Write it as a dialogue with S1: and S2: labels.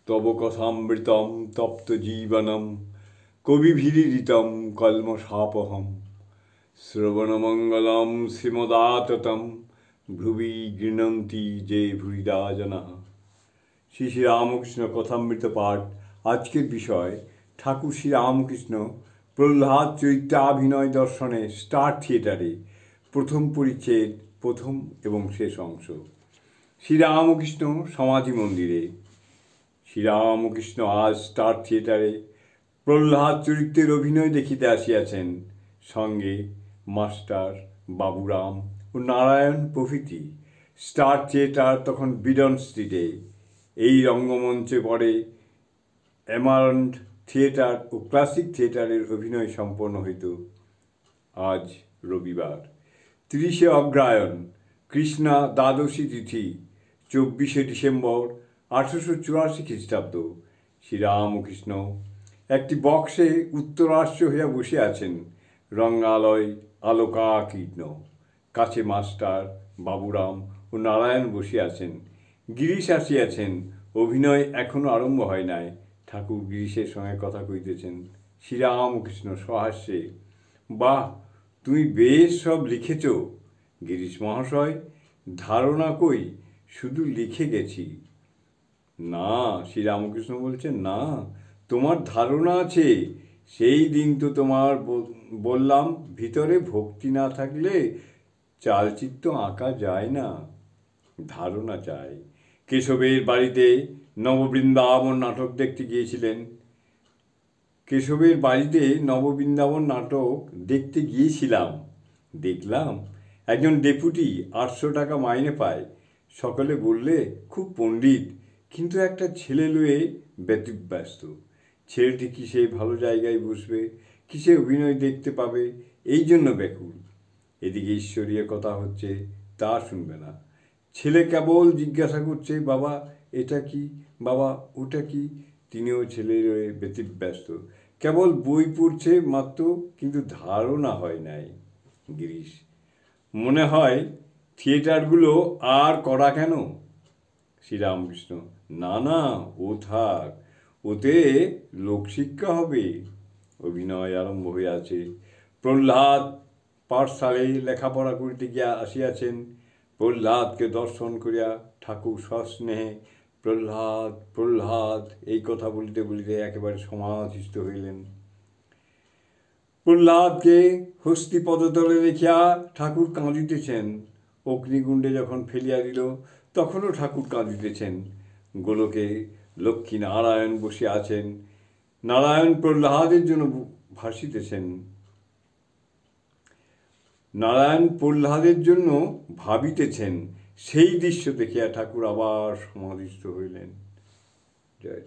S1: তব কথামৃতম তপ্ত জীবনম কবিভিরিতম কলমশাপহম শ্রবণমঙ্গলম শ্রীমদাততম ভ্রুবি গৃণন্তি যে ভূরিদা জনঃ। শ্রী শ্রী রামকৃষ্ণ কথামৃত পাঠ। আজকের বিষয় ঠাকুর শ্রী রামকৃষ্ণ প্রহ্লাদ চরিত্রাভিনয় দর্শনে স্টার থিয়েটারে প্রথম পরিচ্ছেদ, প্রথম এবং শেষ অংশ। শ্রীরামকৃষ্ণ সমাধি মন্দিরে। শ্রীরামকৃষ্ণ আজ স্টার থিয়েটারে প্রহ্লাদ চরিত্রের অভিনয় দেখিতে আসিয়াছেন, সঙ্গে মাস্টার, বাবুরাম ও নারায়ণ প্রভৃতি। স্টার থিয়েটার তখন বিডন স্ট্রিটে। এই রঙ্গমঞ্চে পরে অ্যামারন্ড থিয়েটার ও ক্লাসিক থিয়েটারের অভিনয় সম্পন্ন হইত। আজ রবিবার 30শে অগ্রহায়ণ, কৃষ্ণা দ্বাদশী তিথি, 24শে ডিসেম্বর 1884 খ্রিস্টাব্দ। শ্রীরামকৃষ্ণ একটি বক্সে উত্তরাশ্ব হইয়া বসে আছেন, রঙ্গালয় আলোকাকীর্ণ। কাছে মাস্টার, বাবুরাম ও নারায়ণ বসে আছেন। গিরিশ আসিয়াছেন। অভিনয় এখনো আরম্ভ হয় নাই। ঠাকুর গিরিশের সঙ্গে কথা কইতেছেন। শ্রীরামকৃষ্ণ সহাস্যে, বাহ, তুমি বেশ সব লিখেছ। গিরিশ মহাশয়, ধারণা কই, শুধু লিখে গেছি। না, শ্রীরামকৃষ্ণ বলছেন, না, তোমার ধারণা আছে। সেই দিন তো তোমার বললাম, ভিতরে ভক্তি না থাকলে চালচিত্র আঁকা যায় না, ধারণা চাই। কেশবের বাড়িতে নববৃন্দাবন নাটক দেখতে গিয়েছিলেন। কেশবের বাড়িতে নববৃন্দাবন নাটক দেখতে গিয়েছিলাম। দেখলাম একজন ডেপুটি 800 টাকা মাইনে পায়। সকলে বললে খুব পণ্ডিত, কিন্তু একটা ছেলে লয়ে ব্যতিব্যস্ত। ছেলেটি কিসে ভালো জায়গায় বসবে, কিসে অভিনয় দেখতে পাবে, এই জন্য ব্যাকুল। এদিকে ঈশ্বরীয় কথা হচ্ছে, তা শুনবে না। ছেলে কেবল জিজ্ঞাসা করছে, বাবা এটা কি, বাবা ওটা কি। তিনিও ছেলের হয়ে ব্যতিব্যস্ত, কেবল বই পড়ছে মাত্র, কিন্তু ধারণা হয় নাই। গিরিশ, মনে হয় থিয়েটারগুলো আর করা কেন? শ্রীরামকৃষ্ণ, না না, ও থাক, ওতে লোকশিক্ষা হবে। অভিনয় আরম্ভ হইয়াছে। প্রহ্লাদ পাঠশালে লেখাপড়া করিতে গিয়া আসিয়াছেন। প্রহ্লাদকে দর্শন করিয়া ঠাকুর সস্নেহে প্রহ্লাদ প্রহ্লাদ এই কথা বলিতে বলিতে একেবারে সমাধিস্থ হইলেন। প্রহ্লাদকে হস্তি পদতলে দেখিয়া ঠাকুর কাঁদিতেছেন। অগ্নিকুণ্ডে যখন ফেলিয়া দিল, তখনও ঠাকুর কাঁদিতেছেন। গোলকে লক্ষ্মী নারায়ণ বসে আছেন। নারায়ণ প্রহ্লাদের জন্য ভাসিতেছেন। নারায়ণ প্রহ্লাদের জন্য ভাবিতেছেন। সেই দৃশ্য দেখিয়া ঠাকুর আবার সমাধিস্থ হইলেন। জয়।